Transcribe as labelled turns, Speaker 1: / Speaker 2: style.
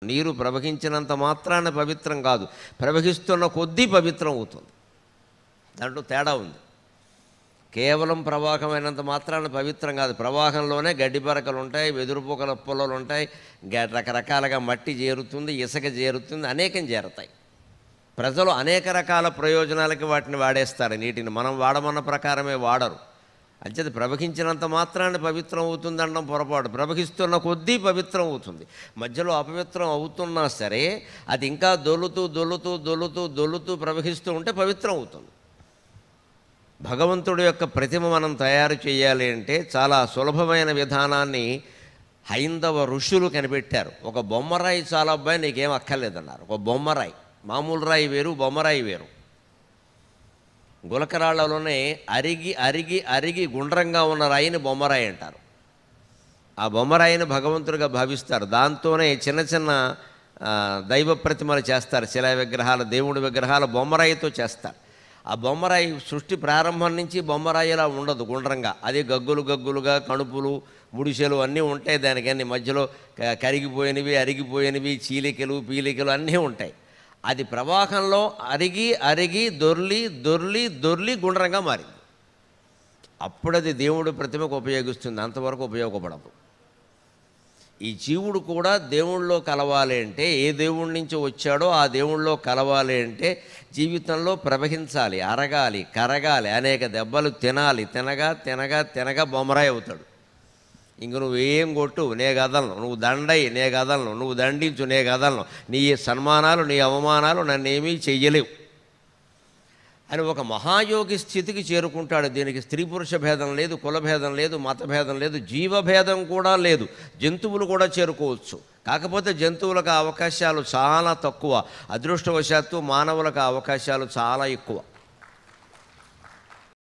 Speaker 1: నీరు ప్రవహించినంత మాత్రాన పవిత్రం కాదు, ప్రవహిస్తున్న కొద్దీ పవిత్రం అవుతుంది. దాంట్లో తేడా ఉంది. కేవలం ప్రవాహమైనంత మాత్రాన పవిత్రం కాదు. ప్రవాహంలోనే గడ్డి పరకలు ఉంటాయి, వెదురుపూకల పొలాలు ఉంటాయి, రకరకాలుగా మట్టి చేరుతుంది, ఇసుక చేరుతుంది, అనేకం చేరుతాయి. ప్రజలు అనేక రకాల ప్రయోజనాలకి వాటిని వాడేస్తారు. నీటిని మనం వాడమన్న ప్రకారమే వాడరు. అంచేది ప్రవహించినంత మాత్రాన్ని పవిత్రం అవుతుందనడం పొరపాటు. ప్రవహిస్తున్న కొద్దీ పవిత్రం అవుతుంది. మధ్యలో అపవిత్రం అవుతున్నా సరే అది ఇంకా దొల్లుతూ దొల్లుతూ దొల్లుతూ దొల్లుతూ ప్రవహిస్తూ ఉంటే పవిత్రం అవుతుంది. భగవంతుడి యొక్క ప్రతిమ మనం తయారు చేయాలి అంటే చాలా సులభమైన విధానాన్ని హైందవ ఋషులు కనిపెట్టారు. ఒక బొమ్మరాయి చాలా అబ్బాయి నీకేం అక్కర్లేదన్నారు. ఒక బొమ్మరాయి, మామూలు రాయి వేరు, బొమ్మరాయి వేరు. గులకరాళ్లలోనే అరిగి అరిగి అరిగి గుండ్రంగా ఉన్న రాయిని బొమ్మరాయి అంటారు. ఆ బొమ్మరాయిని భగవంతుడిగా భావిస్తారు. దాంతోనే చిన్న చిన్న దైవ ప్రతిమలు చేస్తారు. శిలా విగ్రహాలు, దేవుడి విగ్రహాలు బొమ్మరాయితో చేస్తారు. ఆ బొమ్మరాయి సృష్టి ప్రారంభం నుంచి బొమ్మరాయిలా ఉండదు, గుండ్రంగా. అది గగ్గులు గగ్గులుగా కణుపులు ముడిసెలు అన్నీ ఉంటాయి. దానికి అన్ని మధ్యలో కరిగిపోయినవి, అరిగిపోయినవి, చీలికలు పీలికలు అన్నీ ఉంటాయి. అది ప్రవాహంలో అరిగి అరిగి దొర్లి దొర్లి దొర్లి గుండ్రంగా మారింది. అప్పుడు అది దేవుడి ప్రతిమకు ఉపయోగిస్తుంది, అంతవరకు ఉపయోగపడదు. ఈ జీవుడు కూడా దేవుళ్ళలో కలవాలి అంటే, ఏ దేవుడి నుంచి వచ్చాడో ఆ దేవుళ్ళలో కలవాలి అంటే జీవితంలో ప్రవహించాలి, అరగాలి, కరగాలి, అనేక దెబ్బలు తినాలి. తినగా తినగా తినగా బొమ్మరాయి అవుతాడు. ఇంక నువ్వు ఏం కొట్టు నే గదలను, నువ్వు దండయి నే గదలను, నువ్వు దండించు నే గదలను, నీ సన్మానాలు నీ అవమానాలు నన్నేమీ చెయ్యలేవు అని ఒక మహాయోగి స్థితికి చేరుకుంటాడు. దీనికి స్త్రీ పురుష భేదం లేదు, కులభేదం లేదు, మతభేదం లేదు, జీవభేదం కూడా లేదు. జంతువులు కూడా చేరుకోవచ్చు. కాకపోతే జంతువులకు అవకాశాలు చాలా తక్కువ. అదృష్టవశాత్తు మానవులకు అవకాశాలు చాలా ఎక్కువ.